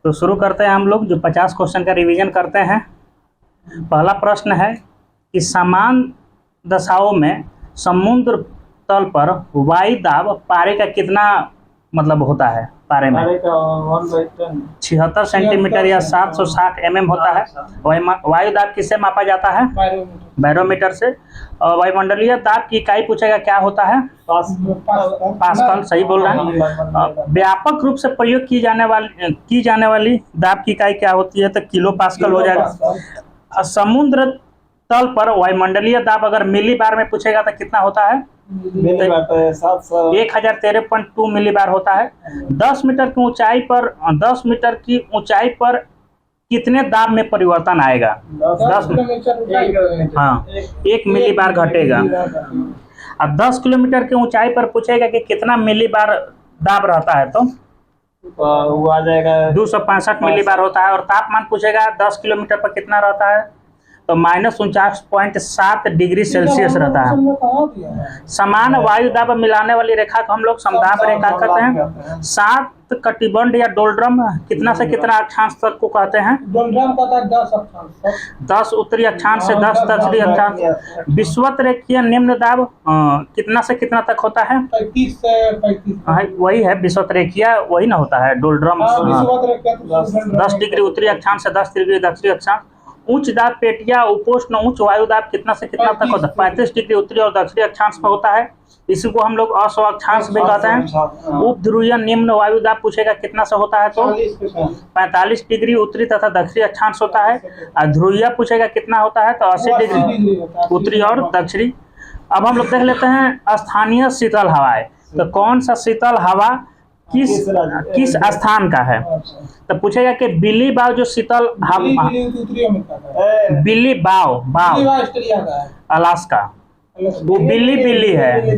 तो शुरू करते हैं हम लोग जो 50 क्वेश्चन का रिवीजन करते हैं। पहला प्रश्न है कि समान दशाओं में समुद्र तल पर वायु दाब पारे का कितना मतलब होता है? पारे में 76 सेंटीमीटर या 760 mm होता है। वायु दाब किससे मापा जाता है? बैरोमीटर से। और वायुमंडलीय दाब की इकाई पूछेगा क्या होता है? पास्कल। सही बोल रहे हैं। व्यापक रूप से प्रयोग की जाने वाली दाब की इकाई क्या होती है? तो किलो पास्कल हो जाएगा। समुद्र तल पर वायुमंडलीय दाब अगर मिली बार में पूछेगा तो कितना होता है? 1013.2 मिली बार होता है। 10 मीटर की ऊंचाई पर 10 मीटर की ऊंचाई पर कितने दाब में परिवर्तन आएगा? 10 हाँ 1 मिली बार घटेगा। अब 10 किलोमीटर की ऊंचाई पर पूछेगा कि कितना मिली बार दाब रहता है, तो वो आ जाएगा 265 मिली बार होता है। और तापमान पूछेगा 10 किलोमीटर पर कितना रहता है? तो -49.7 डिग्री सेल्सियस रहता है। समान वायु दाब मिलाने वाली रेखा को हम लोग समदाब रेखा कहते हैं। 7 कटिबंध या डोलड्रम कितना से कितना अक्षांश तक को कहते हैं? डोलड्रम कहता है 10 अक्षांश, 10 उत्तरी अक्षांश से 10 दक्षिणी अक्षांश। विषुवत रेखीय निम्न दाब कितना से कितना तक होता है? 35 से 35। वही है विषुवत रेखीय, वही ना होता है डोलड्रम। 10 डिग्री उत्तरी अक्षांश से 10 डिग्री दक्षिणी अक्षांश। उच्च दाब पेटिया उपोष्ण उच्च वायु दाब कितना से कितना तक होता है? 35 डिग्री उत्तरी और दक्षिणी अक्षांश में होता है। इसी को हम लोग अस्व अक्षांश भी कहते हैं। उप ध्रुवीय निम्न वायु दाब पूछेगा कितना से होता है? तो 45 डिग्री उत्तरी तथा दक्षिणी अक्षांश होता है। और ध्रुवीय पूछेगा कितना होता है? तो 80 डिग्री उत्तरी और दक्षिणी। अब हम लोग देख लेते हैं स्थानीय शीतल हवाएं। तो कौन सा शीतल हवा किस स्थान का है? तो पूछेगा कि बिली बाव जो शीतल हवा, बिली बाव अलास्का, वो बिल्ली है।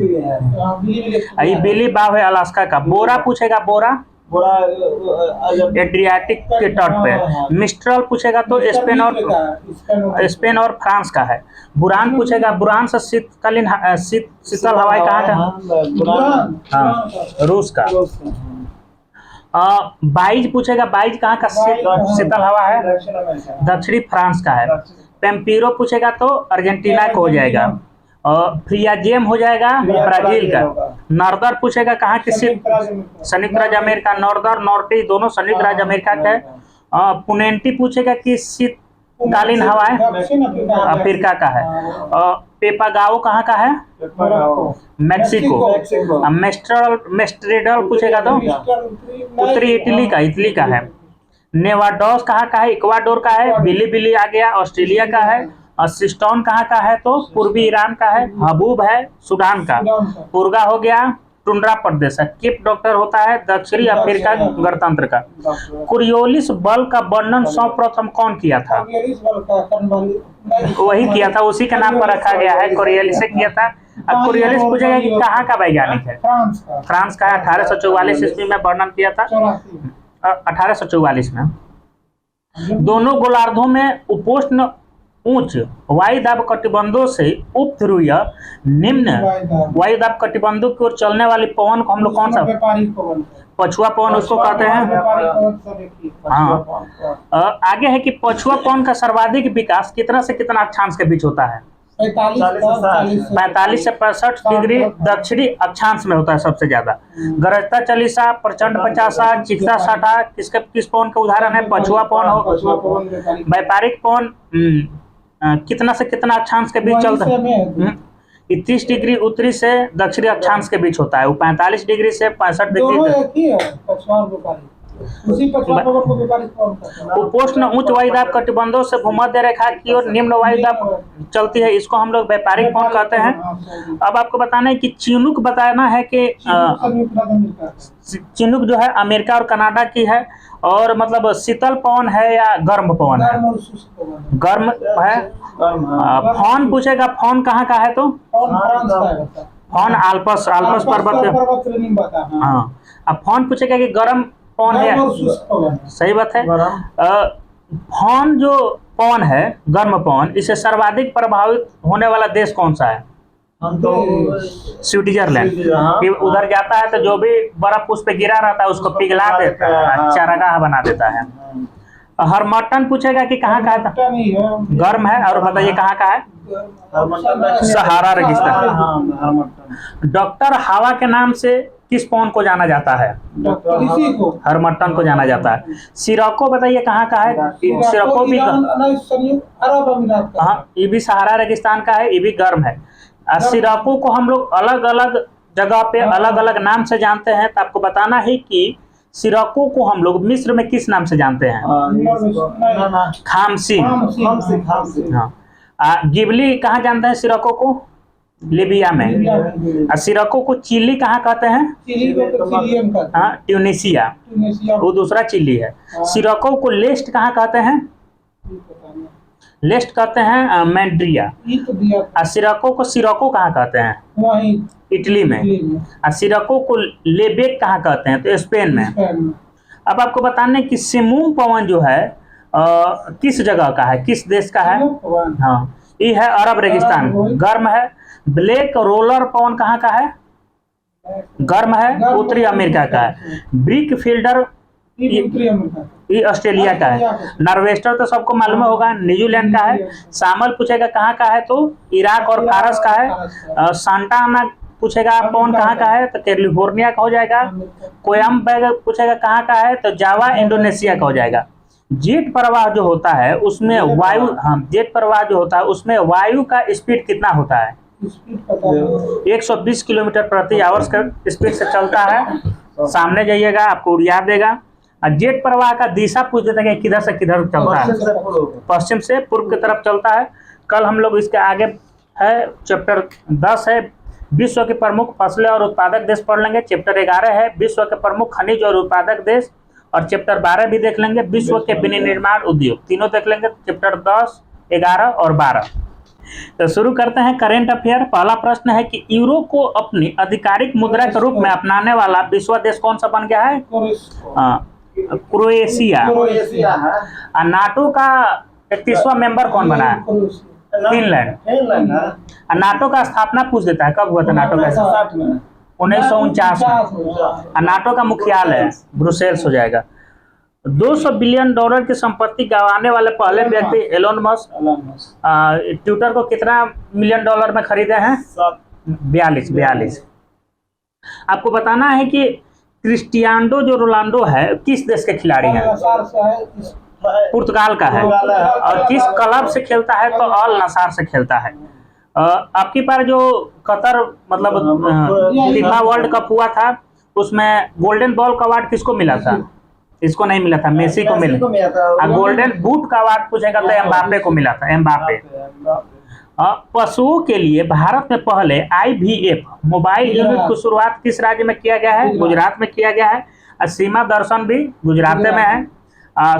ये बिली बाव है अलास्का का। बोरा पूछेगा, बोरा एड्रियाटिक के तट पे। मिस्ट्रल पूछेगा तो स्पेन और फ्रांस का है। बुरान पूछेगा, बुरान से शीतकालीन शीतल हवाएं कहाँ का? हाँ रूस का। बाइज पूछेगा, बाइज कहाँ का शीतल हवा है? दक्षिणी फ्रांस का है। पेम्पीरो पूछेगा तो अर्जेंटीना को हो जाएगा। और फ्रियाजेम हो जाएगा ब्राजील का। नॉर्दर पूछेगा कहाँ की? संयुक्त राज्य अमेरिका। नॉर्दर नॉर्टी दोनों संयुक्त राज्य अमेरिका का है। पुनेंटी पूछेगा कि शीतकालीन हवाएं अफ्रीका का है। पेपागाओ कहाँ का है? मैक्सिको। मेस्ट्रेडल पूछेगा तो उत्तरी इटली का है। नेवाडोस कहाँ का है? इक्वाडोर का है। बिली आ गया ऑस्ट्रेलिया का है। और सिस्टोन कहाँ का है? तो पूर्वी ईरान का है। हबूब है सूडान का। पुरगा हो गया टुंड्रा प्रदेश है। किप डॉक्टर होता है दक्षिणी अफ्रीका गणतंत्र का। कोरियोलिस बल का वर्णन सर्वप्रथम कौन किया था? वही किया था, उसी के नाम पर रखा गया है, कोरियोलिस से किया था। कोरियोलिस पूछेगा कि कहाँ का वैज्ञानिक है? फ्रांस का है। 1844 ईस्वी में वर्णन किया था। 1844 में। दोनों गोलार्धों में उपोष्ण उच्च वायु दाब कटिबंधों से उप ध्रुवीय निम्न वायु दाब कटिबंधों की ओर चलने वाली पवन को हम लोग कौन सा? पछुआ पवन उसको कहते हैं। हाँ आगे है कि पछुआ पवन का सर्वाधिक विकास कितना से कितना अक्षांश के बीच होता है? 45 से 65 डिग्री दक्षिणी अक्षांश में होता है सबसे ज्यादा। गरजता चालीसा, प्रचंड 50, चिकता 60 किस पवन का उदाहरण है? पछुआ पवन हो। व्यापारिक पवन कितना से कितना अक्षांश के बीच चलता है? 30 डिग्री उत्तरी से दक्षिणी अक्षांश के बीच होता है। वो 45 डिग्री से 65 डिग्री। उपोष्ण उच्च वायु दाब कटिबंधों से भूमध्य रेखा की ओर निम्न वायु दाब चलती है, इसको हम लोग व्यापारिक पवन कहते हैं। अब आपको बताना है कि चिनूक बताना है कि चिनूक जो है अमेरिका और कनाडा की है। और मतलब शीतल पवन है या गर्म पवन है? गर्म है। फॉन पूछेगा, फॉन कहाँ का है? तो फॉन आल्पस पर्वत। हाँ अब फॉन पूछेगा कि गर्म पवन है। सही बात है। फॉन जो पवन है गर्म पवन, इसे सर्वाधिक प्रभावित होने वाला देश कौन सा है? हम तो स्विट्जरलैंड। हाँ, फिर उधर जाता है तो जो भी बर्फ उस पे गिरा रहता है उसको पिघला देता है, चारागाह बना देता है। हरमट्टन पूछेगा कि कहाँ का है, पता नहीं है। गर्म है। और बताइए कहाँ का है? सहारा रेगिस्तान। हाँ, डॉक्टर हवा के नाम से किस पवन को जाना जाता है? डॉक्टर इसी को हरमट्टन को जाना जाता है। सिरको बताइए कहाँ का है? सिरको भी ईरान, नहीं, संयुक्त अरब अमीरात का। हाँ, ये भी सहारा रेगिस्तान का है, ये भी गर्म है। सिरको को हम लोग अलग अलग जगह पे अलग अलग नाम से जानते हैं, तो आपको बताना है कि सिरको को हम लोग मिस्र में किस नाम से जानते हैं? खामसी। हाँ। गिबली कहाँ जानते हैं सिरको को? लीबिया में। सिरको को चिली कहाँ कहते हैं? चिली को तो चिलियन कहते हैं। हाँ, ट्यूनिसिया, ट्यूनीशिया वो दूसरा चिली है। सिरको को लेस्ट कहाँ कहते हैं? लेस्ट कहते हैं मैंड्रिया। ये तो दिया सिरको को सिरको कहाँ कहते हैं? वहीं इटली में। सिरको को लेबेक कहाँ कहते हैं? तो स्पेन में। अब आपको बताने कि सिमूम पवन जो है किस जगह का है, किस देश का है? हाँ, ये है अरब रेगिस्तान, गर्म है। ब्लैक रोलर पवन कहाँ का है? गर्म है, उत्तरी अमेरिका का है। ब्रिक फील्डर ये ऑस्ट्रेलिया का है। नॉर्वेस्टर तो सबको मालूम होगा, न्यूजीलैंड का है। शामल पूछेगा कहाँ का है? तो इराक और फारस का है। सांता आना पूछेगा पवन कहाँ का है? तो कैलिफोर्निया का हो जाएगा। कोयम बैग पूछेगा कहाँ का है? तो जावा इंडोनेशिया का हो जाएगा। जेट प्रवाह जो होता है उसमें वायु, हाँ, जेट प्रवाह जो होता है उसमें वायु का स्पीड कितना होता है? 120 किलोमीटर प्रति आवर्स का स्पीड से चलता है। सामने जाइएगा आपको उड़िया देगा। जेट प्रवाह का दिशा पूछ देते हैं कि किधर से किधर चलता है? पश्चिम से पूर्व की तरफ चलता है। कल हम लोग इसके आगे है चैप्टर 10 है विश्व के प्रमुख फसलें और उत्पादक देश पढ़ लेंगे। चैप्टर 11 है विश्व के प्रमुख खनिज और उत्पादक देश, और चैप्टर 12 भी देख लेंगे विश्व के विनिर्माण उद्योग, तीनों देख लेंगे चैप्टर 10, 11 और 12। तो शुरू करते हैं करेंट अफेयर। पहला प्रश्न है कि यूरो को अपनी आधिकारिक मुद्रा के रूप में अपनाने वाला विश्व देश कौन सा बन गया है? क्रोएशिया। नाटो का 31वां मेंबर कौन बना है? फिनलैंड। नाटो का स्थापना पूछ देता है कब हुआ था नाटो का? 1949 में। नाटो का मुख्यालय ब्रुसेल्स हो जाएगा। $200 बिलियन की संपत्ति गंवाने वाले पहले व्यक्ति एलोन मस्क। ट्विटर को कितना मिलियन डॉलर में खरीदे हैं? 42। आपको बताना है कि क्रिस्टियानो जो रोनाल्डो है किस देश के खिलाड़ी हैं? पुर्तगाल का है। और किस क्लब से खेलता है? तो अल नसार से खेलता है। आपकी बार जो कतर मतलब फीफा वर्ल्ड कप हुआ था उसमें गोल्डन बॉल का अवार्ड किसको मिला था? इसको नहीं मिला था, मेसी को मिला। गोल्डन बूट का अवार्ड पूछेगा तो एम्बापे को मिला था, एम्बापे। पशुओं के लिए भारत में पहले IVF मोबाइल यूनिट की शुरुआत किस राज्य में किया गया है? गुजरात में किया गया है। सीमा दर्शन भी गुजरात में है।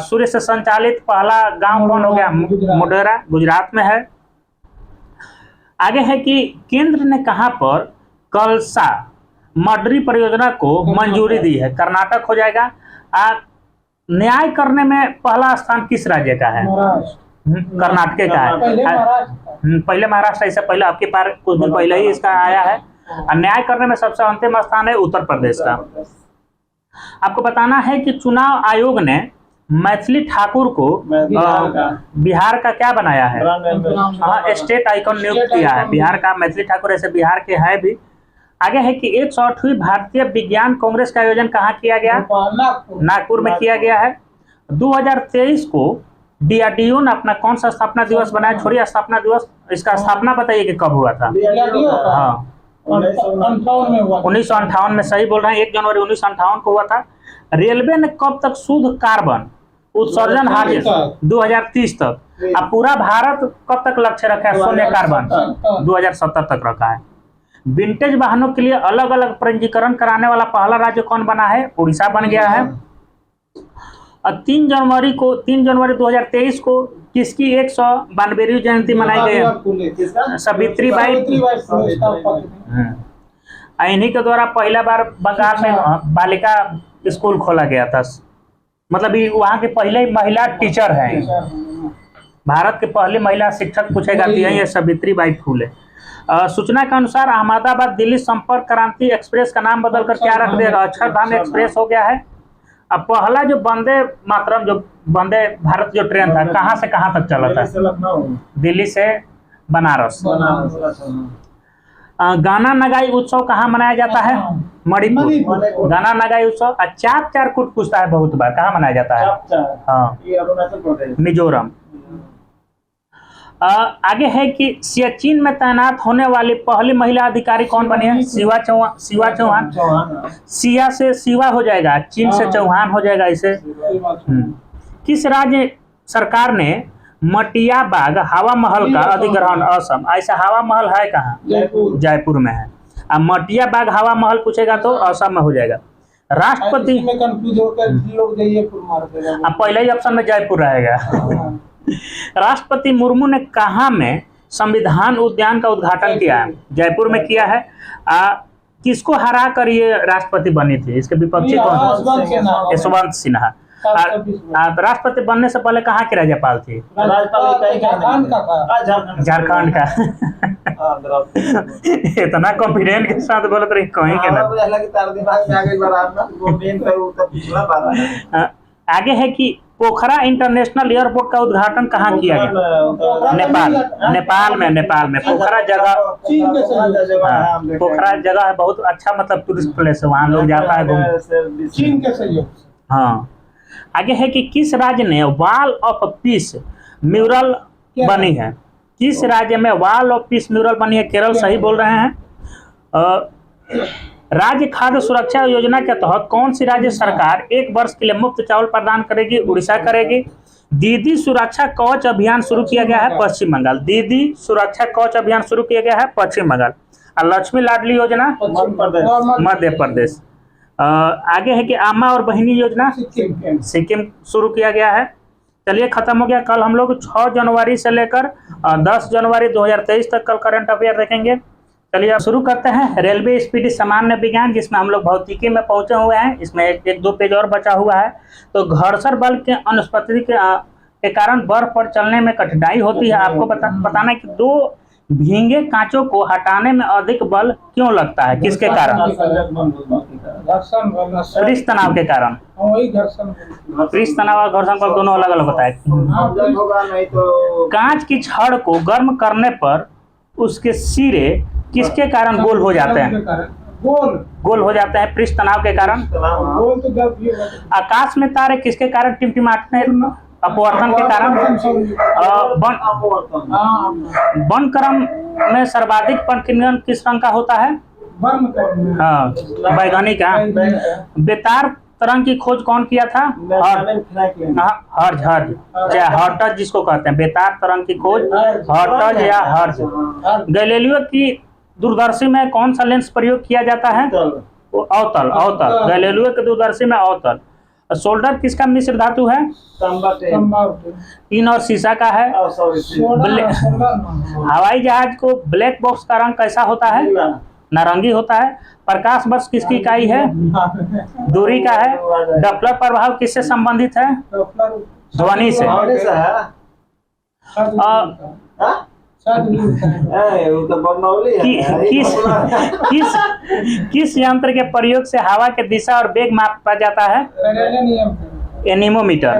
सूर्य से संचालित पहला गांव कौन हो गया? मोढेरा, गुजरात में है। आगे है कि केंद्र ने कहां पर कलसा मडरी परियोजना को मंजूरी दी है? कर्नाटक हो जाएगा। न्याय करने में पहला स्थान किस राज्य का है? कर्नाटक का है। पहले महाराष्ट्र, इससे पहले आपके पास कुछ दिन पहले ही इसका आया है। न्याय करने में सबसे अंतिम स्थान है उत्तर प्रदेश का। आपको बताना है कि चुनाव आयोग ने मैथिली ठाकुर को बिहार का क्या बनाया है? हाँ, स्टेट आइकॉन नियुक्त किया है बिहार का। मैथिली ठाकुर ऐसे बिहार के है भी। आगे है कि 108वीं भारतीय विज्ञान कांग्रेस का आयोजन कहाँ किया गया? नागपुर में किया गया है। 2023 को DRDO ने अपना कौन सा स्थापना दिवस बनाया? छोड़िए स्थापना दिवस, इसका स्थापना बताइए कि कब हुआ था? हाँ, 1958 में। सही बोल रहे हैं, 1 जनवरी 1958 को हुआ था। रेलवे ने कब तक शुद्ध कार्बन उत्सर्जन हाजिर? 2030 तक। अब पूरा भारत कब तक लक्ष्य रखा है शून्य कार्बन? 2070 तक रखा है। विंटेज वाहनों के लिए अलग अलग पंजीकरण कराने वाला पहला राज्य कौन बना है? उड़ीसा बन गया है। और 3 जनवरी 2023 को किसकी 192वीं जयंती मनाई गई है? सावित्री बाई। इन्हीं के द्वारा पहला बार बंगाल में बालिका स्कूल खोला गया था। मतलब वहाँ के पहले महिला टीचर हैं। भारत के पहली महिला शिक्षक पूछेगा तो यही है सावित्री बाई फुले। सूचना के अनुसार अहमदाबाद दिल्ली संपर्क क्रांति एक्सप्रेस का नाम बदलकर क्या रख दिया, अक्षरधाम एक्सप्रेस हो गया है। अब पहला जो वंदे मातरम, जो वंदे भारत जो ट्रेन था, कहाँ से कहाँ तक चला था? दिल्ली से बनारस। गाना नगाई उत्सव कहाँ मनाया जाता है? मणिपुर। गाना नगाई उत्सव चाप चार कुट पूछता है बहुत बार, कहाँ मनाया जाता है? हाँ, मिजोरम। आगे है कि सियाचिन में तैनात होने वाली पहली महिला अधिकारी कौन बनी है? शिवा चौहान। सिया से शिवा हो जाएगा, चीन से चौहान हो जाएगा इसे। किस राज्य सरकार ने मटिया बाग हवा महल का अधिग्रहण असम, ऐसा हवा महल है कहाँ? जयपुर में है। अब मटिया बाग हवा महल पूछेगा तो असम में हो जाएगा। राष्ट्रपति में कंफ्यूज होकर लोग जयपुर मार देगा। अब पहले ही ऑप्शन में जयपुर रहेगा। राष्ट्रपति मुर्मू ने कहाँ में संविधान उद्यान का उद्घाटन किया है? जयपुर में किया है। किसको हरा कर ये राष्ट्रपति बनी थी? इसके विपक्षी कौन? यशवंत सिन्हा। राष्ट्रपति बनने से पहले कहाँ के राज्यपाल थी? झारखंड का। इतना कॉन्फिडेंट के साथ बोलते रही कहीं के ना। आगे है कि पोखरा इंटरनेशनल एयरपोर्ट का उद्घाटन कहाँ किया गया? नेपाल में पोखरा जगह, पोखरा जगह है बहुत अच्छा, मतलब टूरिस्ट प्लेस है, वहाँ लोग जाता है घूमने। चीन के सहयोग। हाँ। आगे है कि किस राज्य ने वॉल ऑफ पीस म्यूरल बनी है? किस राज्य में वॉल ऑफ पीस म्यूरल बनी है? केरल, सही बोल रहे हैं। राज्य खाद्य सुरक्षा योजना के तहत कौन सी राज्य सरकार 1 वर्ष के लिए मुफ्त चावल प्रदान करेगी? उड़ीसा करेगी। दीदी सुरक्षा कवच अभियान शुरू किया गया है? पश्चिम बंगाल। दीदी सुरक्षा कवच अभियान शुरू किया गया है पश्चिम बंगाल। और लक्ष्मी लाडली योजना मध्य प्रदेश। आगे है कि आमा और बहिनी योजना सिक्किम शुरू किया गया है। चलिए, खत्म हो गया। कल हम लोग 6 जनवरी से लेकर 10 जनवरी 2023 तक कल करंट अफेयर देखेंगे। चलिए अब शुरू करते हैं। रेलवे स्पीड सामान्य विज्ञान, जिसमें हम लोग भौतिकी में पहुंचे हुए हैं। इसमें एक दो पेज और बचा हुआ है। तो घर्षण बल के अनुपस्थिति के कारण बर्फ पर चलने में कठिनाई होती है। आपको बताना है कि 2 भींगे कांचों को हटाने में अधिक बल क्यों लगता है? किसके कारण? पृष्ठ तनाव के कारण। पृष्ठ तनाव और घर्षण बल दोनों अलग अलग होता है। कांच की छड़ को गर्म करने पर उसके सिरे किसके कारण गोल हो जाते हैं? गोल हो जाते हैं पृष्ठ तनाव के कारण। आकाश में तारे किसके कारण टिमटिमाते हैं? अपवर्तन के कारण। वन क्रम में सर्वाधिक प्रकीर्णन किस रंग का होता है? हाँ, बैगनी का। बेतार तरंग की खोज कौन किया था? हर्ट्ज जिसको कहते हैं। बेतार तरंग की खोज हर्ट्ज या हर्ट्ज। गैलीलियो की दूरदर्शी में कौन सा लेंस प्रयोग किया जाता है? अवतल। गैलीलियो के दूरदर्शी में अवतल। सोल्डर किसका मिश्र धातु है? टीन और शीशा का है। हवाई जहाज को ब्लैक बॉक्स का रंग कैसा होता है? नारंगी होता है। प्रकाश वर्ष किसकी इकाई है? दूरी का है। डॉपलर प्रभाव किससे संबंधित है? ध्वनि से। किस यंत्र के प्रयोग से हवा के दिशा और वेग मापा जाता है? एनीमोमीटर।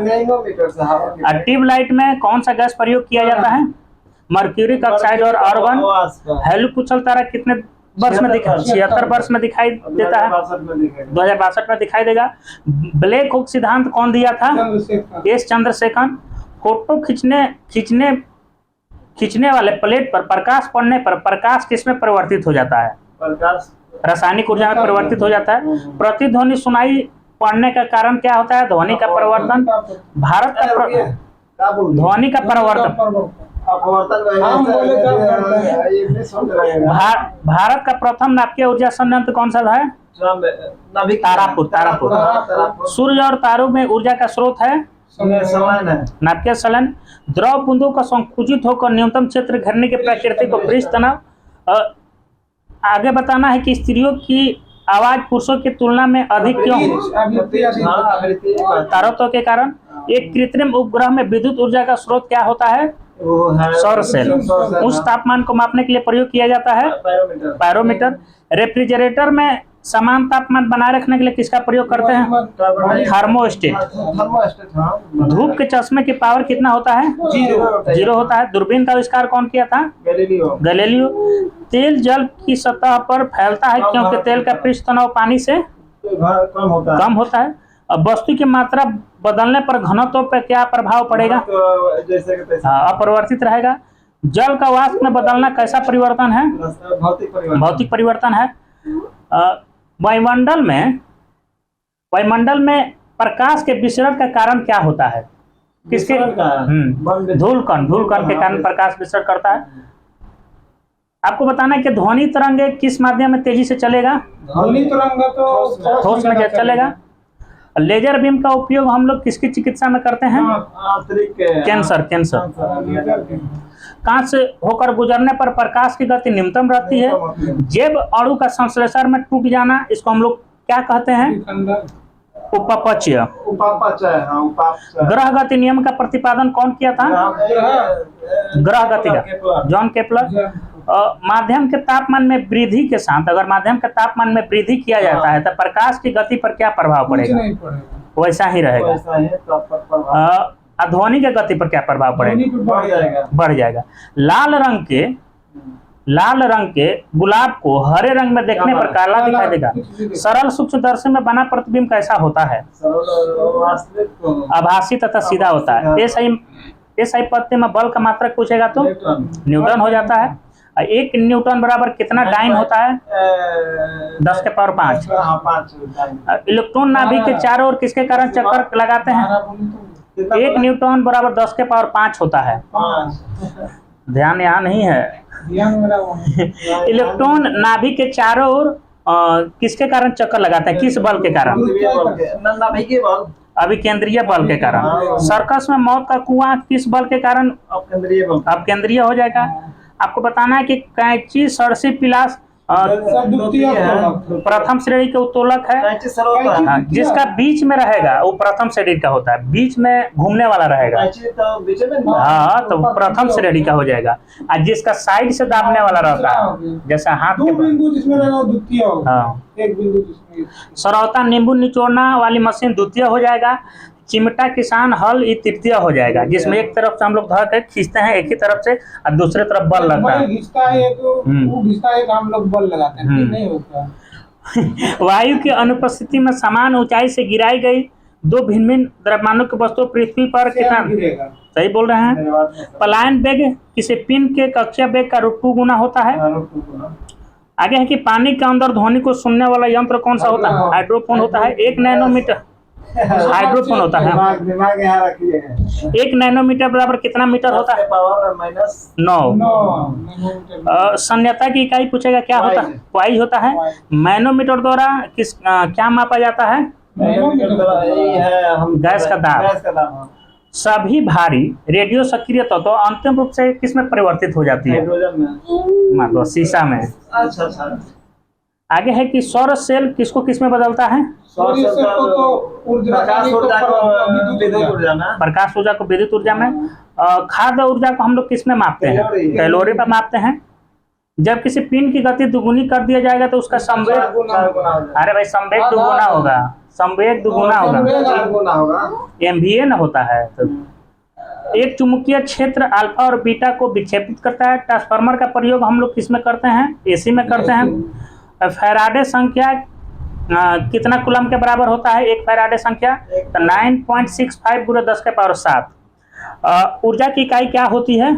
ट्यूबलाइट में कौन सा गैस प्रयोग किया जाता है? मर्क्यूरिक ऑक्साइड और आर्गन। हेलियोपुचल तारा कितने वर्ष में दिखाई? 76 वर्ष में दिखाई देता है। 2062 में दिखाई देगा। ब्लैक होल सिद्धांत कौन दिया था? एस चंद्रशेखर। फोटो खींचने वाले प्लेट पर प्रकाश पड़ने पर प्रकाश किसमें परिवर्तित हो जाता है? रासायनिक ऊर्जा में परिवर्तित हो जाता है। प्रतिध्वनि सुनाई पड़ने का कारण क्या होता है? ध्वनि का परिवर्तन। ध्वनि का परिवर्तन। भारत का प्रथम नाभिकीय ऊर्जा संयंत्र कौन सा है? तारापुर। सूर्य और तारों में ऊर्जा का स्रोत है नाभिकीय संलयन। द्रव बूंदों का संकुचित होकर न्यूनतम क्षेत्र घेरने की प्रकृति को पृष्ठ तनाव। आगे बताना है कि स्त्रियों की आवाज पुरुषों की तुलना में अधिक क्यों? तारतम्य के कारण। एक कृत्रिम उपग्रह में विद्युत ऊर्जा का स्रोत क्या होता है? वो है सौर सेल। उस तापमान को मापने के लिए प्रयोग किया जाता है पायरोमीटर। पायरोमीटर। रेफ्रिजरेटर में समान तापमान बनाए रखने के लिए किसका प्रयोग करते हैं? थर्मोस्टेट। थर्मोस्टेट, हाँ। धूप के चश्मे की पावर कितना होता है? 0 होता है। दूरबीन का आविष्कार कौन किया था? गैलीलियो। तेल जल की सतह पर फैलता है क्योंकि तेल का पृष्ठ तनाव पानी से कम होता है। अब वस्तु की मात्रा बदलने पर घनत्व पर क्या प्रभाव पड़ेगा? अपरिवर्तित रहेगा। जल का वाष्प में बदलना कैसा परिवर्तन है? भौतिक परिवर्तन है। वायुमंडल में प्रकाश के विसरण का कारण क्या होता है? किसके? धूल कण के कारण प्रकाश विसरण करता है। आपको बताना है कि ध्वनि तरंग किस माध्यम में तेजी से चलेगा? ध्वनि तरंग तो ठोस में चलेगा। लेजर बीम का उपयोग हम लोग किसकी चिकित्सा में करते हैं? कैंसर। कांच से होकर गुजरने पर प्रकाश की गति न्यूनतम रहती है। जैव अणु का संश्लेषण में टूट जाना, इसको हम लोग क्या कहते हैं? उपापचय। ग्रह गति नियम का प्रतिपादन कौन किया था? ग्रह गति का जॉन केपलर। माध्यम के तापमान में वृद्धि के साथ अगर माध्यम के तापमान में वृद्धि किया जाता है तो प्रकाश की गति पर क्या प्रभाव पड़ेगा? वैसा ही रहेगा। ध्वनि की गति पर क्या प्रभाव पड़ेगा? बढ़ जाएगा। लाल रंग के गुलाब को हरे रंग में देखने पर काला दिखाई देगा। सरल सूक्ष्मदर्शी में बना प्रतिबिंब कैसा होता है? आभासी तथा सीधा होता है। एसआई पत्ते में बल का मात्रक पूछेगा तो न्यूटन हो जाता है। 1 न्यूटन बराबर कितना डाइन होता है? 10 के पावर 5। इलेक्ट्रॉन नाभिक के चारों ओर किसके कारण चक्कर लगाते हैं? 1 न्यूटन बराबर 10 के पावर 5 होता है। ध्यान यहाँ नहीं है। इलेक्ट्रॉन नाभिक के चारों ओर किसके कारण चक्कर लगाते हैं? किस बल के कारण? अभिकेंद्रीय बल के कारण। सर्कस में मौत का कुआं किस बल के कारण? अपकेंद्रीय हो जाएगा। आपको बताना है कि कैंची सरसी पिलास प्रथम श्रेणी के उत्तोलक है। जिसका बीच में रहेगा वो प्रथम श्रेणी का होता है। बीच में घूमने वाला रहेगा हाँ तो प्रथम श्रेणी का हो जाएगा। और जिसका साइड से दाबने वाला रहता है जैसा हाथ के बिंदु जिसमें रहेगा द्वितीय होगा। हाँ। एक बिंदु जिसमें सरौता नींबू निचोड़ना वाली मशीन द्वितीय हो जाएगा। चिमटा किसान हल ये तृतीय हो जाएगा। जिसमें एक तरफ से हम लोग धर के खींचते हैं एक ही तरफ से और दूसरे तरफ बल लगता है। घिसता है वो घिसता है हम लोग बल लगाते हैं। नहीं होता। वायु की अनुपस्थिति में समान ऊंचाई से गिराई गई 2 भिन्न द्रव्यमानों की वस्तु पृथ्वी पर कितना गिरेगा? सही बोल रहे हैं। पलायन वेग किसी पिन के कक्षा वेग का 2 गुना होता है। आगे है कि पानी के अंदर ध्वनि को सुनने वाला यंत्र कौन सा होता है? हाइड्रोफोन होता है। 1 नैनोमीटर हाइड्रोफोन होता है। 1 नैनोमीटर बराबर कितना मीटर होता है? -9। संयता की इकाई पूछेगा क्या होता है? वाई होता है। मैनोमीटर द्वारा क्या मापा जाता है? गैस का दाब। सभी भारी रेडियो सक्रिय तत्व अंतिम रूप से किस में परिवर्तित हो जाती है? मतलब शीशा में। अच्छा। आगे है कि सौर सेल किसको किस में बदलता है? प्रकाश ऊर्जा को विद्युत ऊर्जा में। खाद्य ऊर्जा को हम लोग किस में मापते हैं? कैलोरी पर मापते हैं। जब किसी पिन की गति दुगुनी कर दिया जाएगा तो उसका संवेग अरे भाई संवेग दुगुना होगा। संवेग दुगुना होगा। MVA न होता है। तो एक चुंबकीय क्षेत्र अल्फा और बीटा को विक्षेपित करता है। ट्रांसफार्मर का प्रयोग हम लोग किस में करते हैं? AC में करते हैं। फैराडे संख्या कितना कूलम के बराबर होता है? 1 फैराडे संख्या तो 9.65 × 10 के पावर 7। ऊर्जा की इकाई क्या होती है?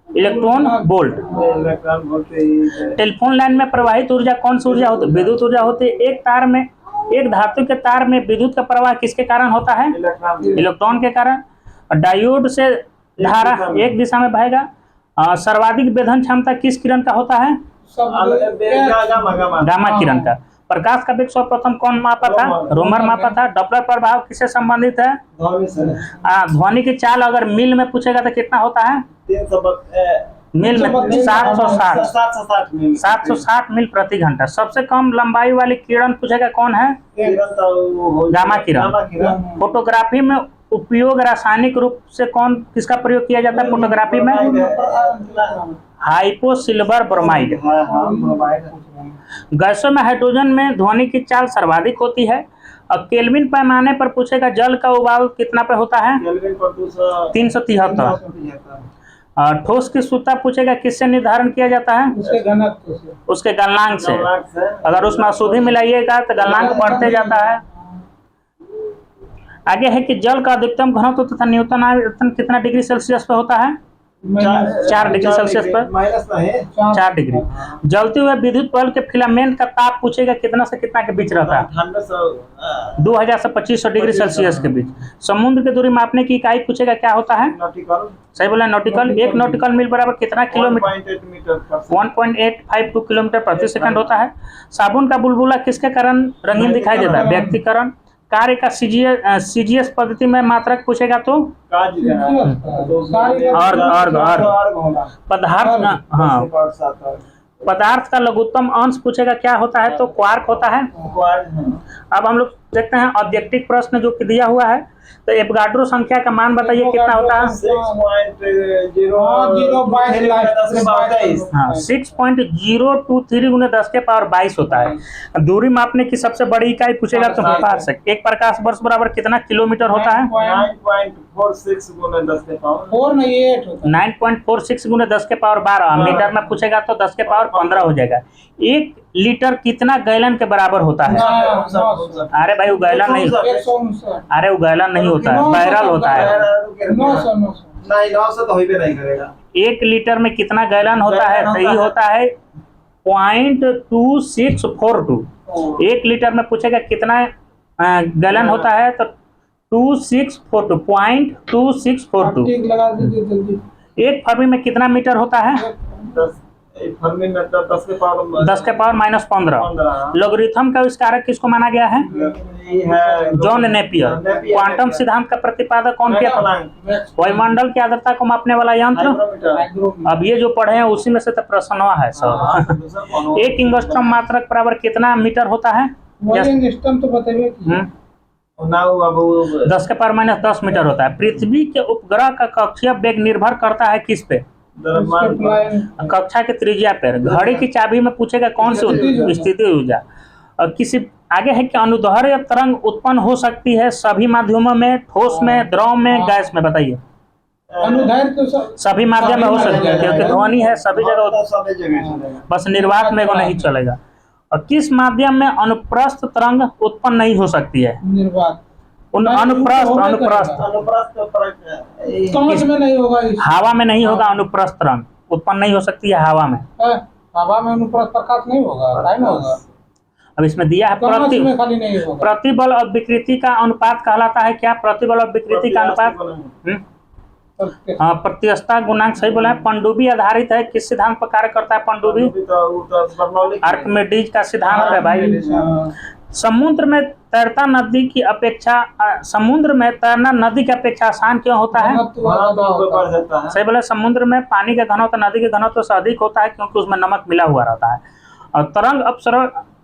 Electron volt. टेलीफोन लाइन में प्रवाहित ऊर्जा कौन सी ऊर्जा होती है? विद्युत ऊर्जा होती है। एक धातु के तार में विद्युत का प्रवाह किसके कारण होता है? इलेक्ट्रॉन के कारण। डायोड से धारा एक दिशा में बहेगा। सर्वाधिक वेधन क्षमता किस किरण का होता है? गामा किरण का। प्रकाश का वेग सर्वप्रथम कौन मापा था? रोमर मापा था। डॉपलर प्रभाव किससे संबंधित है? ध्वनि की चाल अगर मील में पूछेगा तो कितना होता है? मील में 760 मील प्रति घंटा। सबसे कम लंबाई वाली किरण पूछेगा कौन है? गामा किरण। फोटोग्राफी में उपयोग रासायनिक रूप से किसका प्रयोग किया जाता है फोटोग्राफी में? Hypo silver bromide. गैसों में हाइड्रोजन में ध्वनि की चाल सर्वाधिक होती है। और केल्विन पैमाने पर पूछेगा जल का उबाल कितना पे होता है? 373। ठोस की शुद्धता पूछेगा किससे निर्धारण किया जाता है? उसके गलनांक से। अगर उसमें अशुद्धि मिलाइएगा तो गलनांक बढ़ते जाता है। आगे है कि जल का अधिकतम घनत्व तथा न्यूनतम आयतन कितना डिग्री सेल्सियस पे होता है? 4 डिग्री सेल्सियस पर। 4 डिग्री। जलते हुए विद्युत बल्ब के फिलामेंट का ताप पूछेगा कितना से कितना के बीच रहता है? 2000 से 2500 डिग्री सेल्सियस के बीच। समुद्र की दूरी मापने की इकाई पूछेगा क्या होता है? सही बोला, नॉटिकल। 1 नॉटिकल मील बराबर कितना किलोमीटर? 1.852 किलोमीटर प्रति सेकंड होता है। साबुन का बुलबुला किसके कारण रंगीन दिखाई देता है? व्यक्तिकरण। कार्य का सीजीएस पद्धति में मात्रक पूछेगा तो पदार्थ का लघुत्तम अंश पूछेगा क्या होता है तो क्वार्क होता है। अब हम लोग देखते हैं ऑब्जेक्टिव प्रश्न जो कि दिया हुआ है। तो एवोगाड्रो संख्या का मान बताइए कितना होता है? 6.023 × 10⁻22 होता है। दूरी मापने की सबसे बड़ी इकाई पूछेगा तो पार्सेक। एक प्रकाश वर्ष बराबर कितना किलोमीटर होता है? 9.46 × 10⁻12 मीटर में पूछेगा तो 10⁻15 हो जाएगा। 1 लीटर कितना गैलन के बराबर होता है? अरे भाई वो गैलन नहीं, अरे वो गैलन नहीं होता है, बैरल होता है। 900 तो ही भी नहीं करेगा। 1 लीटर में कितना गैलन होता है? तो ये होता है 0.2642। 1 लीटर में पूछेगा कितना गैलन होता है तो 0.2642। 1 फरमी में कितना मीटर होता है? 10⁻−15। लोगरिथम का आविष्कारक किसको माना गया है? John Napier. क्वांटम सिद्धांत का प्रतिपादक कौन किया था? वायुमंडल की आर्द्रता को मापने वाला यंत्र। अब ये जो पढ़े हैं उसी में से तो प्रश्न हुआ है सब। 1 एंगस्ट्रॉम मात्रक बराबर कितना मीटर होता है? 10⁻−10 मीटर होता है। पृथ्वी के उपग्रह का कक्षीय वेग निर्भर करता है किस पे? कक्षा के त्रिज्या पर। घड़ी की चाबी में पूछेगा कौन सी स्थिति ऊर्जा। और किसी आगे है कि अनुदैर्ध्य तरंग उत्पन्न हो सकती है सभी माध्यमों में, ठोस में, द्रव में, गैस में। बताइए। सभी माध्यम में हो सकती है क्योंकि ध्वनि है सभी जगह, बस निर्वात में वो नहीं चलेगा। और किस माध्यम में अनुप्रस्थ तरंग उत्पन्न नहीं हो सकती है? अनुप्रस्थ में नहीं होगा, हवा में नहीं होगा। अनुप्रस्थ तरंग उत्पन्न नहीं हो सकती है हवा में। हवा में अनुप्रस्थ प्रकाश नहीं होगा, नहीं होगा। अब इसमें दिया है प्रतिबल और विकृति का अनुपात कहलाता है क्या? प्रतिबल और विकृति का अनुपात हाँ प्रत्यवस्था गुणांक। सही बोला है। पनडुब्बी आधारित है किस सिद्धांत पर कार्य करता है? पनडुब्बी आर्किमिडीज का सिद्धांत है भाई। समुद्र में तैरना नदी की अपेक्षा आसान क्यों होता है? सही बोला। समुद्र में पानी का घनत्व नदी के घनत्व से अधिक होता है क्योंकि उसमें नमक मिला हुआ रहता है। और तरंग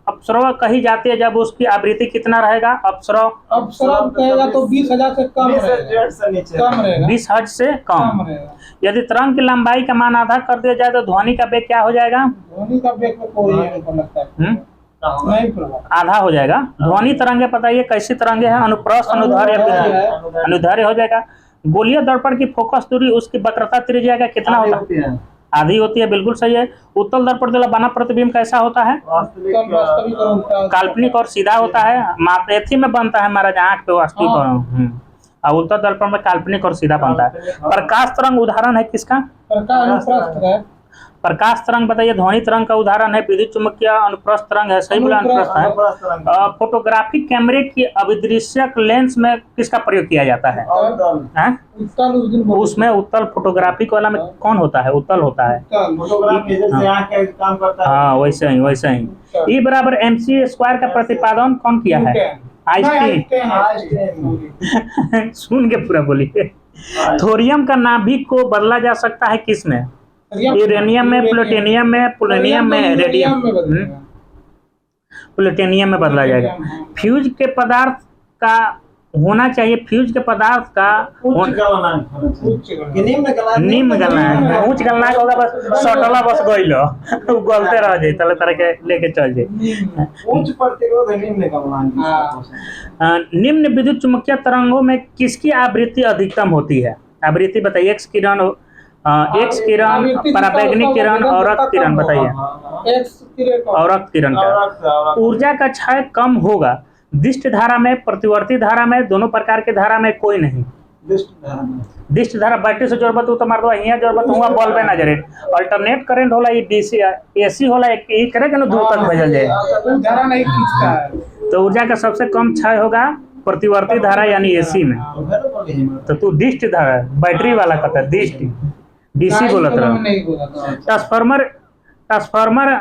अपसरव कही जाती है जब उसकी आवृत्ति कितना रहेगा? अपसरव कहेगा तो 20,000 से कम रहेगा, 20 हर्ट्ज से कम। यदि तरंग की लंबाई का मान आधा कर दिया जाए तो ध्वनि का वेग क्या हो जाएगा? ध्वनि का वेग में कोई लगता है आधा हो जाएगा। ध्वनि तरंगे बताइए कैसी तरंगे हैं? अनुप्रस्थ, अनुदैर्ध्य हो जाएगा। गोलीय दर्पण की फोकस दूरी उसकी वक्रता त्रिज्या का कितना होता है? आधी होती है। बिल्कुल सही है। उत्तल दर्पण वाला बना प्रतिबिंब कैसा होता है? काल्पनिक और सीधा होता है। मापेथी में बनता है हमारा आंख पे वास्तविक और उत्तल दर्पण में काल्पनिक और सीधा बनता है। प्रकाश तरंग उदाहरण है किसका? प्रकाश तरंग बताइए। ध्वनि तरंग का उदाहरण है विद्युत चुम्बकीय अनुप्रस्थ तरंग है। सही बोला, अनुप्रस्थ है। फोटोग्राफिक कैमरे की अभिदृश्यक लेंस में किसका प्रयोग किया जाता है? उसमें उत्तल फोटोग्राफिक वाला में कौन होता है? उत्तल होता है। हाँ वैसे ही E बराबर mc² का प्रतिपादन कौन किया है? आइंस्टीन। सुन के पूरा बोलिए। थोरियम का नाभिक को बदला जा सकता है किस में? यूरेनियम में, प्लूटोनियम में, पोलोनियम में, रेडियम, प्लूटोनियम में बदला जाएगा। फ्यूज के पदार्थ का होना चाहिए फ्यूज के पदार्थ का उच्च गलनांक होना चाहिए कि निम्न गलनांक? निम्न गलनांक, उच्च गलनांक होगा बस सटला बस गइलो उ गलते रह जाई तले तरह के लेके चल जाई। उच्च प्रतिरोध है निम्न गलनांक। निम्न विद्युत चुम्बकीय तरंगों में किसकी आवृत्ति अधिकतम होती है? आवृत्ति बताइए। एक्स किरण, पराबैंगनी किरण और रक्त किरण बताइए। और रक्त किरण का ऊर्जा का क्षय कम होगा दिष्ट धारा में, प्रतिवर्ती धारा में, दोनों प्रकार के धारा में कोई नहीं। दिष्ट धारा बैटरी से जोड़बा तो मार दो, हियां जोड़बा तो हुआ बल्ब ना जरे। अल्टरनेट करंट होला ये डीसी एसी होला, एक करे के दूर तक भेजल जाए, धारा नहीं खींचता है। तो ऊर्जा का सबसे कम क्षय होगा प्रतिवर्ती धारा यानी एसी में। तो तू डिस्ट धारा बैटरी वाला कहता है, डिस्ट डीसी बोलत रहा। ट्रांसफार्मर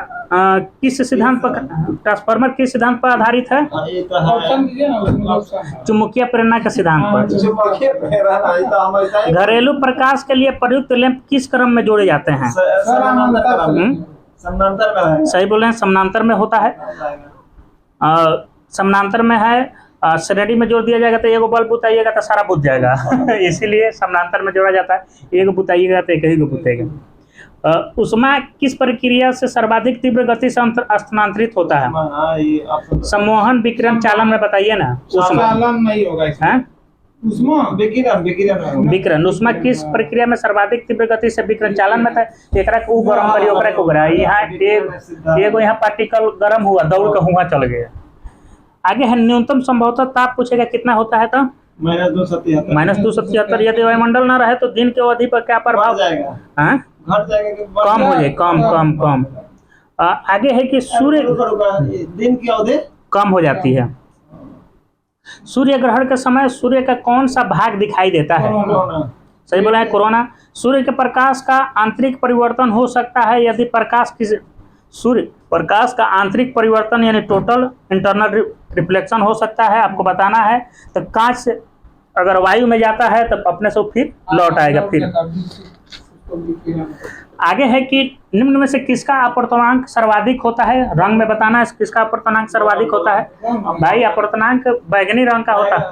किस सिद्धांत पर आधारित है? चुंबकीय प्रेरणा के सिद्धांत पर। घरेलू प्रकाश के लिए प्रयुक्त लैंप किस क्रम में जोड़े जाते हैं? सही बोल रहे हैं, समानांतर में होता है। समानांतर में है, श्रेणी में जोड़ दिया जाएगा तो एगो बल्ब बुताइएगा तो सारा बुझ जाएगा इसीलिए समानांतर में जोड़ा जाता है। एगो बुताइएगा तो एक ही को बुतेगा। उष्मा किस प्रक्रिया से सर्वाधिक तीव्र गति से स्थानांतरित होता है? सम्मोहन, विकिरण, चालन में बताइए ना। चालन नहीं होगा इसमें। विकिरण उष्मा किस प्रक्रिया में सर्वाधिक तीव्र गति से विकिरण चालन में था? एकरा को गरम करिए, ओकरा को गरा। यहाँ एगो यहाँ पार्टिकल गरम हुआ, दौड़ के हुआ चल गया। आगे है न्यूनतम संभवतः ताप पूछेगा कितना होता है? तो -273। यदि वायुमंडल न रहे तो दिन की अवधि पर क्या प्रभाव जाएगा? कम हो जाए, कम। आगे है कि सूर्य दिन की अवधि कम हो जाती है। सूर्य ग्रहण के समय सूर्य का कौन सा भाग दिखाई देता है? सही बोला है, कोरोना। सूर्य के प्रकाश का आंतरिक परिवर्तन हो सकता है यदि सूर्य प्रकाश का आंतरिक परिवर्तन यानी टोटल इंटरनल रिफ्लेक्शन हो सकता है। आपको बताना है तो कांच से अगर वायु में जाता है तो अपने से फिर लौट आएगा। फिर आगे है कि निम्न में से किसका अपवर्तनांक सर्वाधिक होता है? रंग में बताना है किसका अपवर्तनांक सर्वाधिक होता है। भाई अपवर्तनांक बैंगनी रंग का होता है।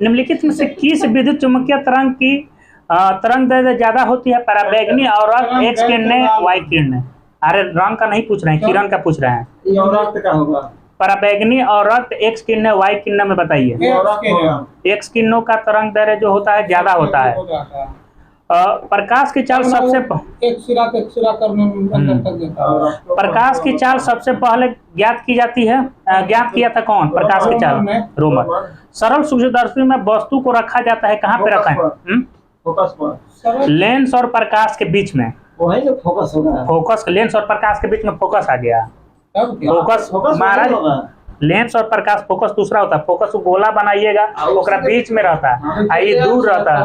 निम्नलिखित में से किस विद्युत चुम्बकीय तरंग की तरंग दैर्घ्य ज्यादा होती है? पराबैंगनी और एक्स किरणें, वाई किरणें। अरे रंग का नहीं पूछ रहे हैं, किरण का पूछ रहे हैं। पराबैंगनी और रक्त एक्स किरणें, वाई किरणें में बताइए। एक्स किरणों का तरंग दैर्घ्य जो होता है ज्यादा होता है। प्रकाश की चाल प्रकाश की चाल सबसे पहले ज्ञात की जाती है। ज्ञात किया था कौन? प्रकाश की चाल रोमन। सरल सूक्ष्मदर्शी में वस्तु को रखा जाता है, कहाँ पे रखा है? लेंस और प्रकाश के बीच में। वही जो फोकस होगा। फोकस, लेंस और प्रकाश के बीच में फोकस आ गया। फोकस महाराज, लेंस और प्रकाश फोकस दूसरा होता है। फोकस गोला बनाइएगा, ओकरा बीच में रहता है, ये दूर रहता है।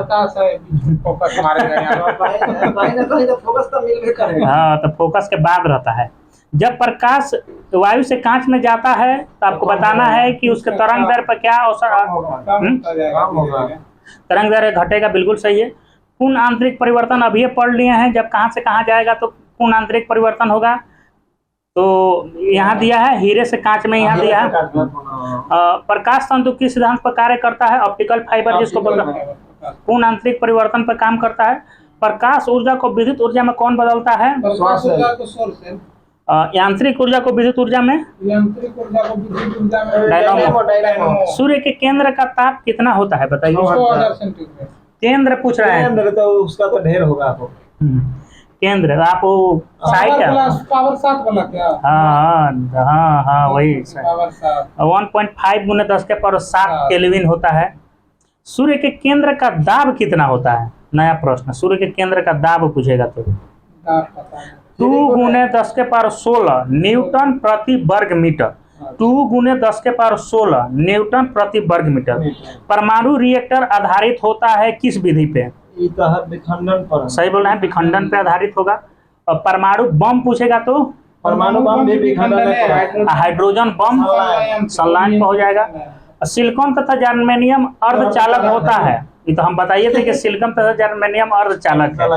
हाँ, तो फोकस के बाद रहता है। जब प्रकाश वायु से कांच में जाता है तो आपको बताना है कि उसके तरंग दैर्घ्य पर क्या तरंग दैर्घ्य घटेगा। बिल्कुल सही है। पूर्ण आंतरिक परिवर्तन अभी पढ़ लिए हैं। जब कहाँ से कहाँ जाएगा तो पूर्ण आंतरिक परिवर्तन होगा। तो यहाँ दिया है हीरे से कांच में, यहाँ दिया है। प्रकाश तंतु किस सिद्धांत पर कार्य करता है? ऑप्टिकल फाइबर जिसको बोलते हैं। पूर्ण आंतरिक परिवर्तन पर काम करता है। प्रकाश ऊर्जा को विद्युत ऊर्जा में कौन बदलता है? यांत्रिक ऊर्जा को विद्युत ऊर्जा में डायनामो। सूर्य के केंद्र का ताप कितना होता है बताइए? केंद्र पूछ रहे हैं तो उसका तो ढेर होगा। आपको केंद्र आप साइड क्या पावर 7 वाला क्या? हाँ वही 1.5 × 10⁻⁷ केल्विन होता है। सूर्य के केंद्र का दाब कितना होता है? नया प्रश्न। सूर्य के केंद्र का दाब पूछेगा तो 2 × 10⁻16 न्यूटन प्रति वर्ग मीटर। 2 × 10⁻16 न्यूटन प्रति वर्ग मीटर। परमाणु रिएक्टर आधारित होता है किस विधि पे? विखंडन पर। सही बोल रहे हैं, विखंडन पे आधारित होगा। और परमाणु बम पूछेगा तो परमाणु बम भी विखंडन है। हाइड्रोजन बम संलायन पे हो जाएगा। सिलिकॉन तथा जर्मेनियम अर्धचालक होता है। ये तो हम बताइए थे कि सिलिकॉन तथा जर्मेनियम अर्धचालक है।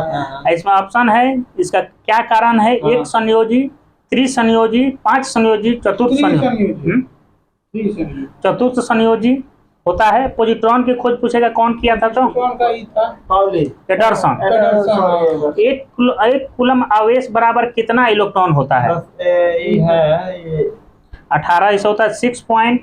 इसमें ऑप्शन है, इसका क्या कारण है? एक संयोजी, त्रिसंयोजी, 5 संयोजी, चतुर्थ संयोजी। जी सर जी। चतुर्थ संयोजी होता है। पॉजिट्रॉन की खोज पूछेगा कौन किया था तो कौन का ही था? Pauli Anderson. एंडरसन। एक कूलम आवेश बराबर कितना इलेक्ट्रॉन होता है? ये है 18। इसे होता है 18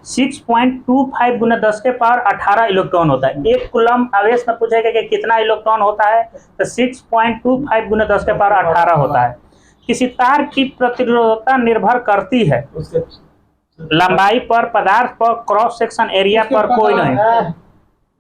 6.25 गुना 10 के पावर 18 इलेक्ट्रॉन होता है। एक कूलम आवेश में पूछेगा कि कितना इलेक्ट्रॉन होता है तो 6.25 गुना 10 के पावर 18 होता है। किसी तार की प्रतिरोधकता निर्भर करती है उसके लंबाई पर, पदार्थ पर, क्रॉस सेक्शन एरिया पर, कोई नहीं।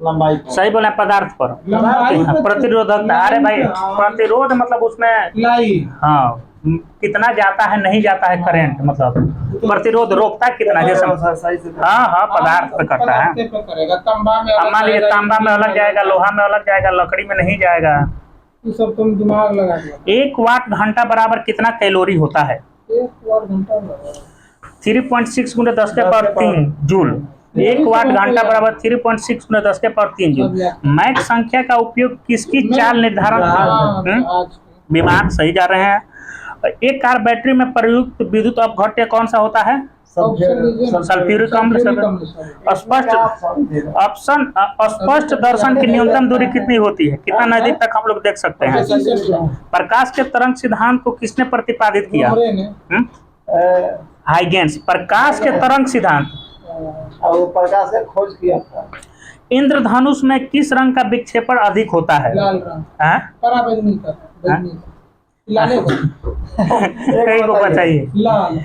लंबाई पर। सही बोले, पदार्थ पर। लंबाई पर- प्रतिरोधकता, अरे भाई प्रतिरोध मतलब उसमें लाई। हाँ कितना जाता है नहीं जाता है करंट, मतलब प्रतिरोध रोकता कितना, जैसे सही से हाँ पदार्थ पे करता है। पदार्थ पे करेगा। तांबा में अब मान लीजिए तांबा में अलग जाएगा, लोहा में अलग जाएगा, लकड़ी में नहीं जाएगा। ये सब तुम दिमाग लगा दिया। 1 वाट घंटा बराबर कितना कैलोरी होता है? 1 वाट घंटा लगा। 3.6 गुना 10 के पावर 3 जूल। 1 वाट घंटा बराबर 3.6 गुना 10 के पावर 3 जूल। मैक संख्या का उपयोग किसकी चाल निर्धारण? आज विमान, सही जा रहे हैं। एक कार बैटरी में प्रयुक्त विद्युत अपघट्य कौन सा होता है? सल्फ्यूरिक अम्ल। स्पष्ट दर्शन की न्यूनतम दूरी कितनी होती है? कितना नजदीक तक हम लोग देख सकते हैं? प्रकाश के तरंग सिद्धांत को किसने प्रतिपादित किया? हाइगेंस। प्रकाश के तरंग सिद्धांत। और प्रकाश का खोज किया था। इंद्रधनुष में किस रंग का विक्षेपण अधिक होता है? लाल रंग। हाँ? पराबैंगनी का, बैंगनी का। लाले को। कई को बताइए। लाल।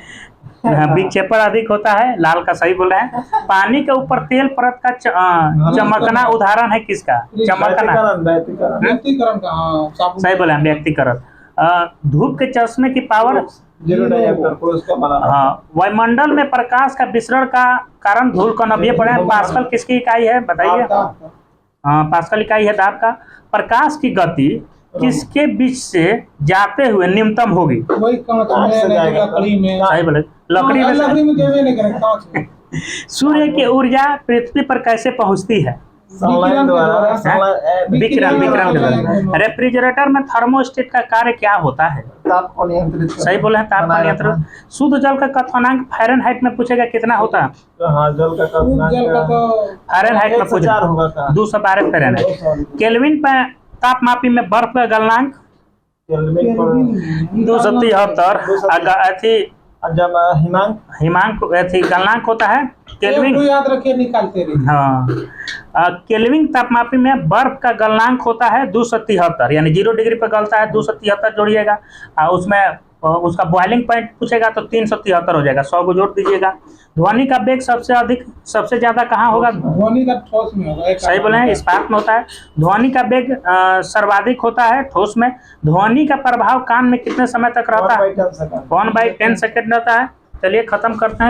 विक्षेपण अधिक होता है, लाल का सही बोल रहे हैं। पानी के ऊपर तेल परत का चमकना उदाहरण है किसका? चमकना। व्यक्तिकरण का, हाँ, साबुन। सही बोले हैं, व्यक्तिकरण। धूप के चश्मे की पावर। हाँ, वायुमंडल में प्रकाश का विसरण का कारण धूल कणवीय पड़े। पास्कल किसकी इकाई है बताइए? हाँ, पास्कल इकाई है दाब का। प्रकाश की गति किसके बीच से जाते हुए निम्नतम होगी? वही कांच में, नहीं तो लकड़ी में। सही बोले, लकड़ी में। लकड़ी में देवे नहीं करेंगे, कांच में। सूर्य की ऊर्जा पृथ्वी पर कैसे पहुंचती है? संलाइन द्वारा विकिरण। रेफ्रिजरेटर में थर्मोस्टेट का कार्य क्या होता है? ताप को नियंत्रित। सही बोले हैं, तापमान नियंत्रण। शुद्ध जल का क्वथनांक फ़ारेनहाइट में पूछेगा कितना होता है? हाँ, जल का जल का तो फ़ारेनहाइट में पूछेगा 212 फ़ारेनहाइट। केल्विन पे तापमापी में बर्फ का गलनांक 273। जब हिमांक गलनांक होता है केल्विन। याद रखिए, निकालते रहिए। हाँ, केल्विन तापमापी में बर्फ का गलनांक होता है 273, यानी 0 डिग्री पर गलता है 273 जोड़िएगा। उसमें उसका बॉइलिंग पॉइंट पूछेगा तो 373 हो जाएगा, 100 को जोड़ दीजिएगा। ध्वनि का वेग सबसे ज्यादा कहाँ होगा? ध्वनि का ठोस में होगा। सही बोले हैं, इस्पात में होता है। ध्वनि का वेग सर्वाधिक होता है ठोस में। ध्वनि का प्रभाव कान में कितने समय तक रहता है? 1/10 सेकंड रहता है। चलिए खत्म करते हैं।